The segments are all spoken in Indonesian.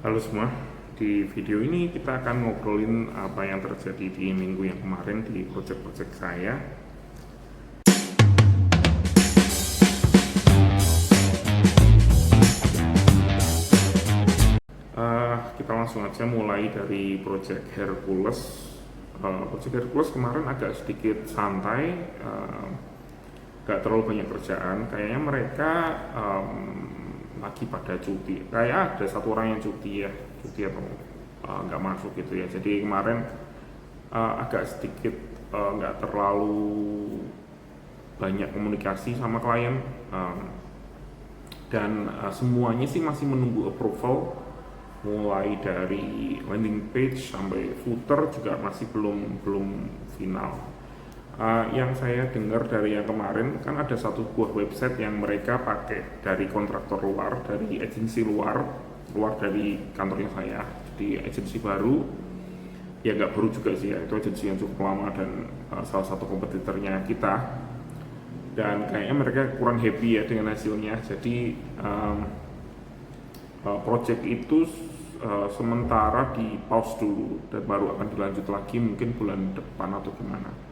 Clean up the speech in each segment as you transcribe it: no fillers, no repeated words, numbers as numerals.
Halo semua, di video ini kita akan ngobrolin apa yang terjadi di minggu yang kemarin di project-project saya. Kita langsung aja mulai dari project Hercules. Project Hercules kemarin agak sedikit santai, gak terlalu banyak kerjaan. Kayaknya mereka lagi pada cuti. Kayak ada satu orang yang cuti atau nggak masuk gitu ya. Jadi kemarin agak sedikit nggak terlalu banyak komunikasi sama klien, dan semuanya sih masih menunggu approval, mulai dari landing page sampai footer juga masih belum final. Yang saya dengar dari yang kemarin, kan ada satu buah website yang mereka pakai dari kontraktor luar, dari agensi luar dari kantornya saya. Jadi agensi baru, ya nggak baru juga sih ya, itu agensi yang cukup lama dan salah satu kompetitornya kita. Dan kayaknya mereka kurang happy ya dengan hasilnya. Jadi project itu sementara di pause dulu dan baru akan dilanjut lagi mungkin bulan depan atau gimana.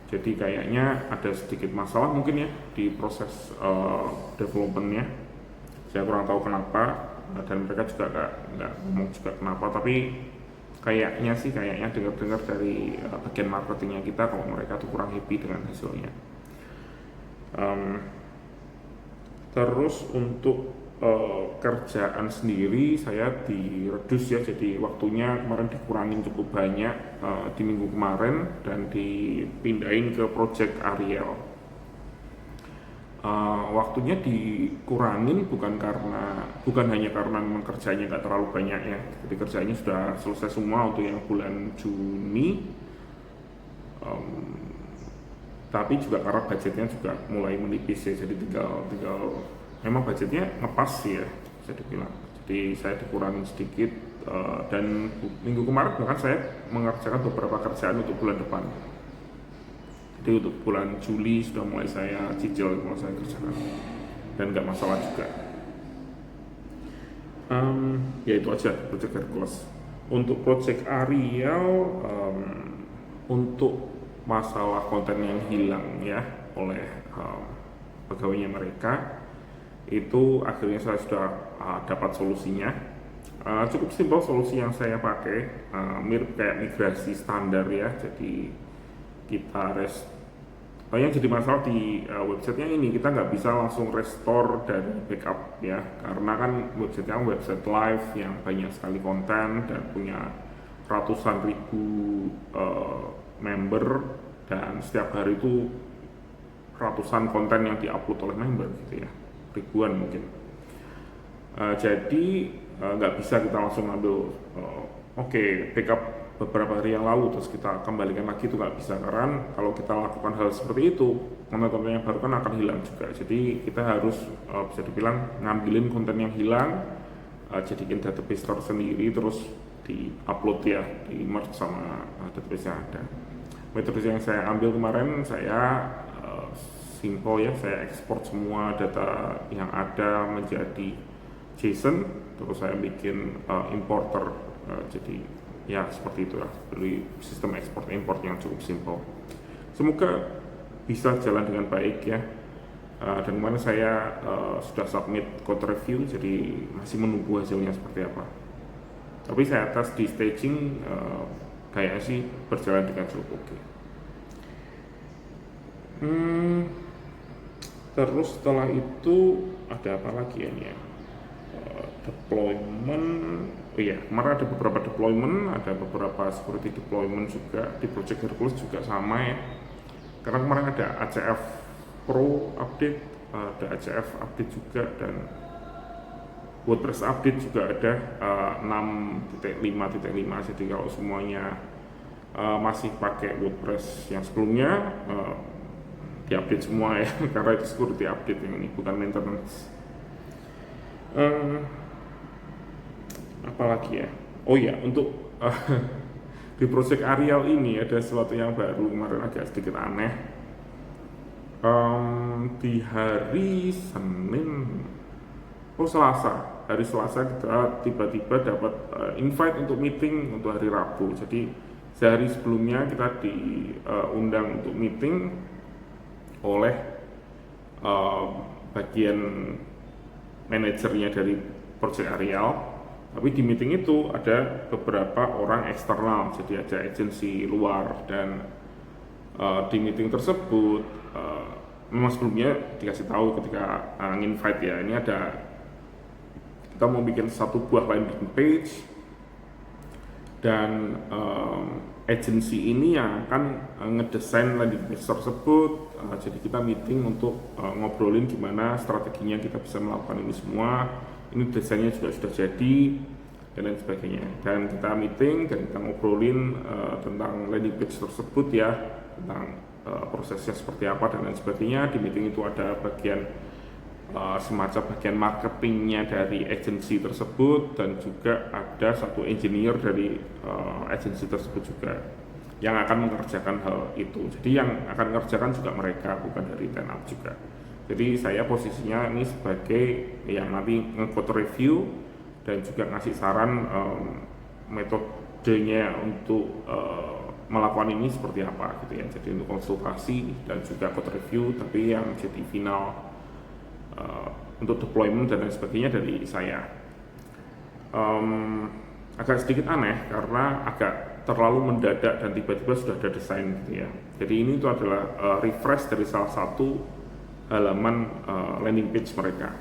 Jadi kayaknya ada sedikit masalah mungkin ya di proses developmentnya. Saya kurang tahu kenapa, dan mereka juga nggak ngomong juga kenapa, tapi kayaknya dengar-dengar dari bagian marketingnya kita kalau mereka tuh kurang happy dengan hasilnya. Terus untuk kerjaan sendiri saya diredus ya, jadi waktunya kemarin dikurangin cukup banyak di minggu kemarin dan dipindahin ke project Ariel. Waktunya dikurangin bukan hanya karena memang kerjanya nggak terlalu banyak ya, jadi kerjanya sudah selesai semua untuk yang bulan Juni, tapi juga karena budgetnya juga mulai menipis ya, jadi tinggal memang budgetnya ngepas sih ya, bisa dibilang. Jadi saya dikurangin sedikit, dan minggu kemarin bahkan saya mengerjakan beberapa kerjaan untuk bulan depan. Jadi untuk bulan Juli sudah mulai saya cicil, mulai saya kerjakan, dan nggak masalah juga. Ya itu aja project Hercules. Untuk project Ariel, untuk masalah konten yang hilang ya oleh pegawainya mereka, itu akhirnya saya sudah dapat solusinya. Cukup simpel solusi yang saya pakai, mirip kayak migrasi standar ya. Jadi kita yang jadi masalah di websitenya ini, kita nggak bisa langsung restore dari backup ya, karena kan websitenya website live yang banyak sekali konten dan punya ratusan ribu member, dan setiap hari itu ratusan konten yang diupload oleh member gitu ya, ribuan mungkin. Jadi nggak bisa kita langsung ambil backup beberapa hari yang lalu terus kita kembalikan lagi, itu nggak bisa, karena kalau kita lakukan hal seperti itu, konten-konten yang baru kan akan hilang juga. Jadi kita harus bisa dibilang ngambilin konten yang hilang, jadikan database tersendiri, terus di-upload ya, di-merge sama database yang ada. Metode yang saya ambil kemarin, saya simple ya, saya ekspor semua data yang ada menjadi JSON, terus saya bikin importer, jadi ya seperti itu lah, beli sistem ekspor import yang cukup simple. Semoga bisa jalan dengan baik ya. Dan kemarin saya sudah submit code review, jadi masih menunggu hasilnya seperti apa. Tapi saya tes di staging, kayaknya sih berjalan dengan cukup oke. Terus setelah itu ada apa lagi ya nih ya? Deployment, kemarin ada beberapa deployment, ada beberapa security deployment juga di Project Hercules juga sama ya. Karena kemarin ada ACF Pro update, ada ACF update juga, dan WordPress update juga ada 6.5.5. Jadi kalau semuanya masih pakai WordPress yang sebelumnya, diupdate semua ya, karena itu security update yang ini, bukan maintenance. Apalagi ya, untuk di project Ariel ini ada sesuatu yang baru, kemarin agak sedikit aneh. Di hari Senin Oh Selasa, hari Selasa kita tiba-tiba dapat invite untuk meeting untuk hari Rabu. Jadi sehari sebelumnya kita diundang untuk meeting oleh uh, bagian manajernya dari project Aerial. Tapi di meeting itu ada beberapa orang eksternal, jadi ada agensi luar dan di meeting tersebut memang sebelumnya dikasih tahu ketika nginvite ya, ini ada kita mau bikin satu buah landing page dan agensi ini yang akan ngedesain landing page tersebut. Jadi kita meeting untuk ngobrolin gimana strateginya kita bisa melakukan ini semua. Ini desainnya juga sudah jadi dan lain sebagainya. Dan kita meeting dan kita ngobrolin tentang landing page tersebut ya, tentang prosesnya seperti apa dan lain sebagainya. Di meeting itu ada bagian semacam bagian marketingnya dari agensi tersebut dan juga ada satu engineer dari agensi tersebut juga yang akan mengerjakan hal itu. Jadi yang akan mengerjakan juga mereka, bukan dari line up juga. Jadi saya posisinya ini sebagai yang nanti nge-code review dan juga ngasih saran metodenya untuk melakukan ini seperti apa gitu ya. Jadi untuk konsultasi dan juga code review, tapi yang jadi final untuk deployment dan lain sebagainya dari saya. Agak sedikit aneh karena agak terlalu mendadak dan tiba-tiba sudah ada desain gitu ya. Jadi ini itu adalah refresh dari salah satu halaman landing page mereka.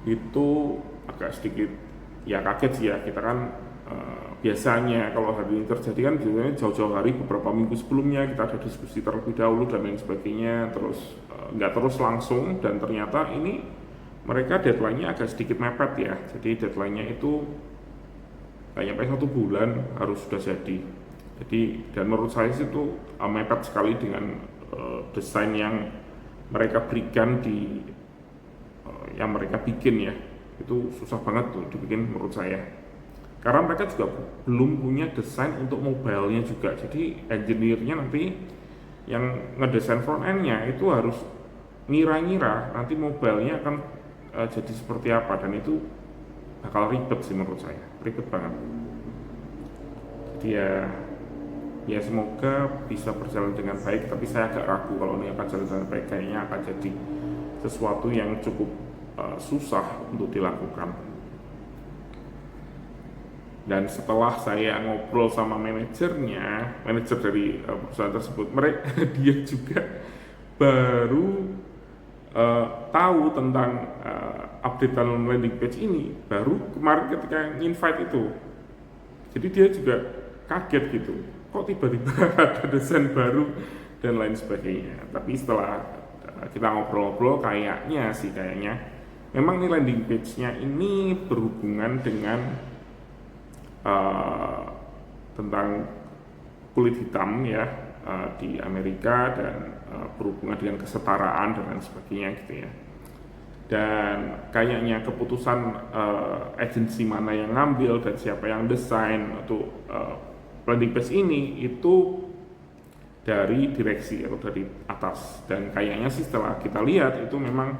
Itu agak sedikit ya kaget sih ya, kita kan biasanya kalau hari ini terjadi kan biasanya jauh-jauh hari beberapa minggu sebelumnya kita ada diskusi terlebih dahulu dan lain sebagainya, terus nggak terus langsung, dan ternyata ini mereka deadline-nya agak sedikit mepet ya. Jadi deadline-nya itu nggak nyampe 1 bulan harus sudah jadi. Jadi dan menurut saya sih itu mepet sekali dengan desain yang mereka berikan di yang mereka bikin ya. Itu susah banget tuh dibikin menurut saya. Karena mereka juga belum punya desain untuk mobile-nya juga. Jadi engineer-nya nanti yang ngedesain front end-nya itu harus ngira-ngira nanti mobile-nya akan jadi seperti apa, dan itu bakal ribet sih menurut saya, ribet banget. Jadi ya semoga bisa berjalan dengan baik, tapi saya agak ragu kalau ini akan jalan dengan baik. Kayaknya akan jadi sesuatu yang cukup susah untuk dilakukan. Dan setelah saya ngobrol sama manajer dari perusahaan tersebut, dia juga baru tahu tentang updatean landing page ini baru kemarin ketika invite itu. Jadi dia juga kaget gitu, kok tiba-tiba ada desain baru dan lain sebagainya. Tapi setelah kita ngobrol-ngobrol, kayaknya memang nih landing page-nya ini berhubungan dengan tentang kulit hitam ya di Amerika, dan berhubungan dengan kesetaraan dan lain sebagainya gitu ya. Dan kayaknya keputusan agensi mana yang ngambil dan siapa yang desain untuk landing page ini itu dari direksi atau dari atas. Dan kayaknya sih setelah kita lihat itu memang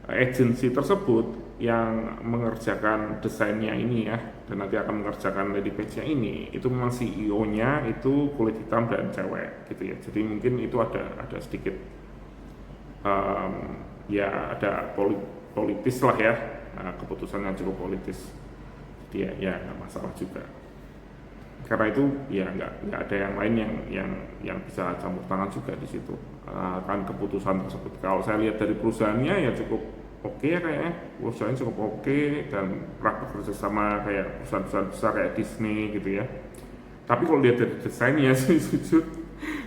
agensi tersebut yang mengerjakan desainnya ini ya, dan nanti akan mengerjakan landing page-nya ini, itu memang CEO-nya itu kulit hitam dan cewek gitu ya. Jadi mungkin itu ada sedikit ya ada politis lah ya, keputusan yang cukup politis. Jadi ya nggak masalah juga. Karena itu ya nggak ada yang lain yang bisa campur tangan juga di situ. Kan keputusan tersebut. Kalau saya lihat dari perusahaannya ya cukup oke ya, kayaknya perusahaan cukup oke dan pernah bekerja sama kayak perusahaan-perusahaan besar kayak Disney gitu ya. Tapi kalau lihat dari desainnya sih jujur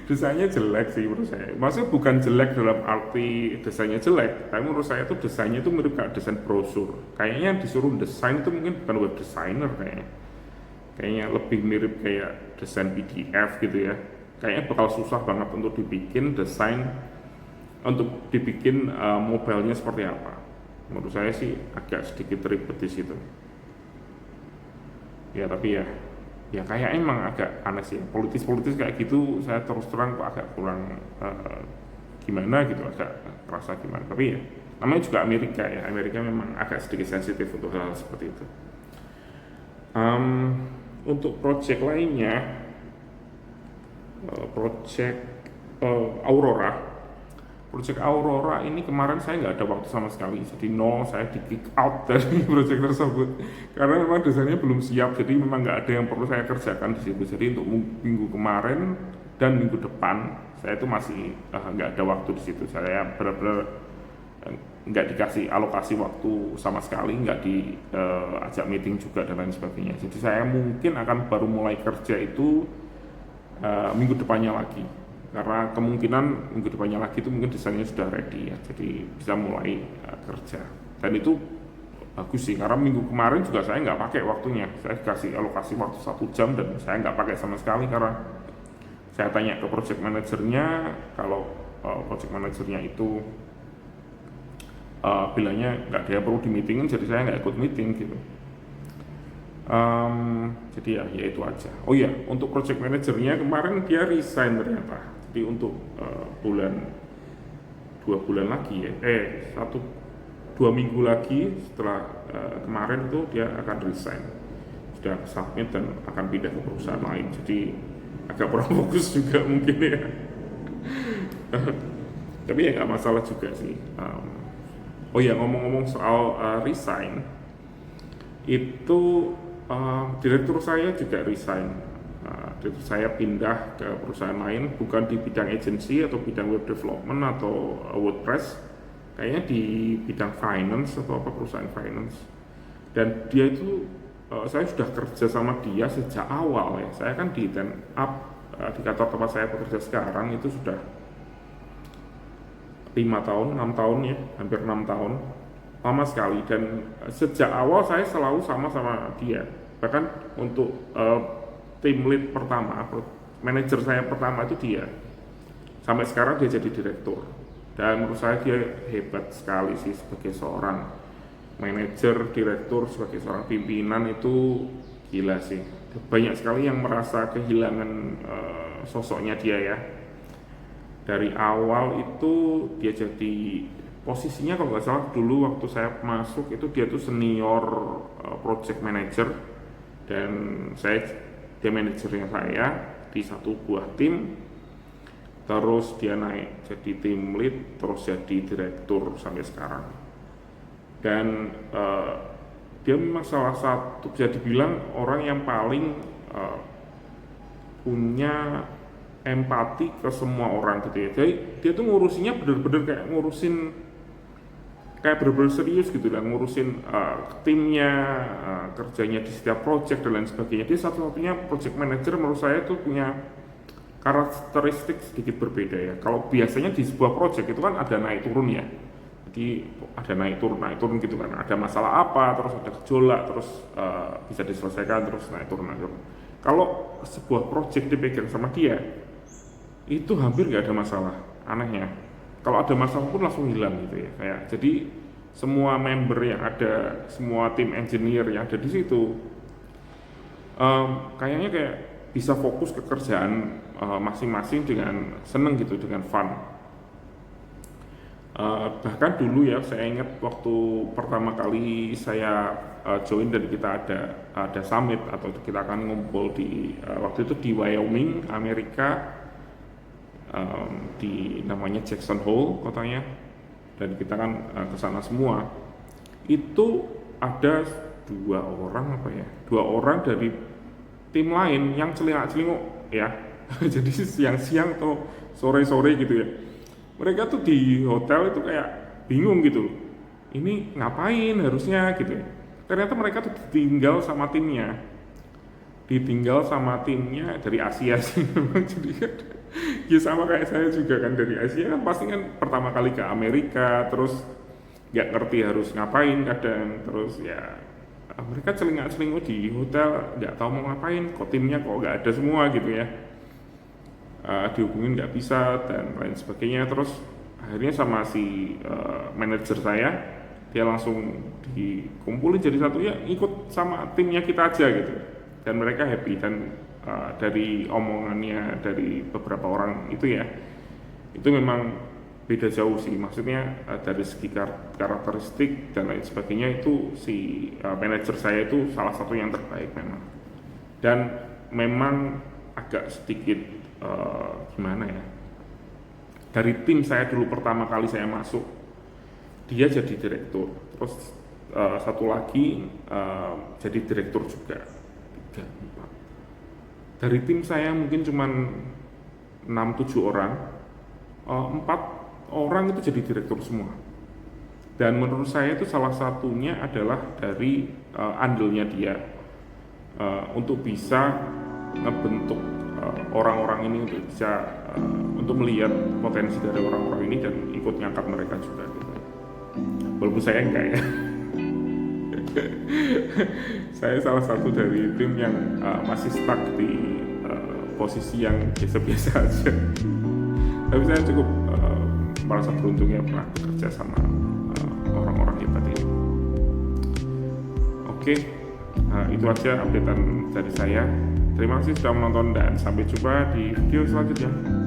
desainnya jelek sih menurut saya. Maksudnya bukan jelek dalam arti desainnya jelek, tapi menurut saya tuh desainnya itu mirip kayak desain brosur. Kayaknya disuruh desain itu mungkin bukan web designer kayaknya lebih mirip kayak desain PDF gitu ya. Kayaknya bakal susah banget untuk dibikin desain, untuk dibikin mobile-nya seperti apa. Menurut saya sih agak sedikit ribet di situ. Ya tapi ya kayak emang agak aneh sih. Politis kayak gitu saya terus terang kok agak kurang gimana gitu, agak terasa gimana. Tapi ya namanya juga Amerika ya, Amerika memang agak sedikit sensitif untuk hal seperti itu. Untuk project lainnya, project Aurora ini kemarin saya nggak ada waktu sama sekali, jadi saya di kick out dari project tersebut karena memang desainnya belum siap, jadi memang nggak ada yang perlu saya kerjakan di situ. Jadi untuk minggu kemarin dan minggu depan saya itu masih nggak ada waktu di situ. Saya benar-benar nggak dikasih alokasi waktu sama sekali, nggak diajak meeting juga dan lain sebagainya. Jadi saya mungkin akan baru mulai kerja itu minggu depannya lagi, karena kemungkinan minggu depannya lagi itu mungkin desainnya sudah ready ya, jadi bisa mulai kerja. Dan itu bagus sih, karena minggu kemarin juga saya nggak pakai waktunya, saya kasih alokasi waktu 1 jam dan saya nggak pakai sama sekali, karena saya tanya ke project manajernya, kalau project manajernya itu bilangnya nggak ada yang perlu di meetingin, jadi saya nggak ikut meeting gitu. Jadi ya itu aja. Oh iya, untuk project manajernya kemarin dia resign ternyata. Jadi untuk 2 bulan lagi ya, 2 minggu lagi setelah kemarin itu dia akan resign, sudah submit dan akan pindah ke perusahaan lain. Jadi agak kurang fokus juga mungkin ya. Tapi ya nggak masalah juga sih. Oh ya, ngomong-ngomong soal resign, itu direktur saya juga resign. Direktur saya pindah ke perusahaan lain, bukan di bidang agency atau bidang web development atau WordPress, kayaknya di bidang finance atau apa, perusahaan finance. Dan dia itu saya sudah kerja sama dia sejak awal ya. Saya kan di di kantor tempat saya bekerja sekarang itu sudah 5 tahun, 6 tahun ya, hampir 6 tahun, lama sekali. Dan sejak awal saya selalu sama dia. Bahkan untuk tim lead pertama, manajer saya pertama itu dia. Sampai sekarang dia jadi direktur. Dan menurut saya dia hebat sekali sih sebagai seorang manajer, direktur, sebagai seorang pimpinan itu gila sih. Banyak sekali yang merasa kehilangan sosoknya dia ya. Dari awal itu dia jadi posisinya kalau nggak salah dulu waktu saya masuk itu dia tuh senior project manager, dan dia manajernya saya di satu buah tim. Terus dia naik jadi tim lead, terus jadi direktur sampai sekarang. Dan dia memang salah satu, bisa dibilang orang yang paling punya empati ke semua orang gitu ya. Jadi dia tuh ngurusinnya bener-bener kayak bener-bener serius gitu lah, ngurusin timnya, kerjanya di setiap project dan lain sebagainya. Dia satu-satunya project manager menurut saya itu punya karakteristik sedikit berbeda ya. Kalau biasanya di sebuah project itu kan ada naik turun ya, jadi ada naik turun gitu kan, ada masalah apa, terus ada gejolak, terus bisa diselesaikan, terus naik turun. Kalau sebuah project dipegang sama dia, itu hampir nggak ada masalah. Anehnya, kalau ada masalah pun langsung hilang gitu ya. Jadi semua member yang ada, semua tim engineer yang ada di situ, kayaknya kayak bisa fokus ke kerjaan masing-masing dengan seneng gitu, dengan fun. Bahkan dulu ya, saya ingat waktu pertama kali saya join dan kita ada summit atau kita akan ngumpul di waktu itu di Wyoming, Amerika, di namanya Jackson Hole kotanya, dan kita kan ke sana semua. Itu ada dua orang dari tim lain yang celingak-celinguk ya. Jadi siang-siang atau sore-sore gitu ya, mereka tuh di hotel itu kayak bingung gitu, ini ngapain harusnya gitu ya. Ternyata mereka tuh ditinggal sama timnya dari Asia sih. Jadi kan ya sama kayak saya juga kan, dari Asia kan pasti kan pertama kali ke Amerika, terus nggak ngerti harus ngapain kadang, terus ya mereka celingak-celinguk di hotel, nggak tahu mau ngapain, kok timnya kok nggak ada semua gitu ya, dihubungin nggak bisa dan lain sebagainya. Terus akhirnya sama si manajer saya, dia langsung dikumpulin jadi satu, ya ikut sama timnya kita aja gitu. Dan mereka happy, dan dari omongannya dari beberapa orang itu ya, itu memang beda jauh sih, maksudnya dari segi karakteristik dan lain sebagainya itu si manajer saya itu salah satu yang terbaik memang. Dan memang agak sedikit gimana ya, dari tim saya dulu pertama kali saya masuk dia jadi direktur, terus satu lagi jadi direktur juga, 3, 4. Dari tim saya mungkin cuman 6-7 orang, 4 orang itu jadi direktur semua. Dan menurut saya itu salah satunya adalah dari andilnya dia untuk bisa ngebentuk orang-orang ini untuk bisa untuk melihat potensi dari orang-orang ini dan ikut ngangkat mereka juga gitu. Walaupun saya enggak ya. Saya salah satu dari tim yang masih stuck di posisi yang biasa-biasa aja. Tapi saya cukup merasa beruntung ya pernah bekerja sama orang-orang hebat ini. Oke, itu aja updatean dari saya. Terima kasih sudah menonton dan sampai jumpa di video selanjutnya.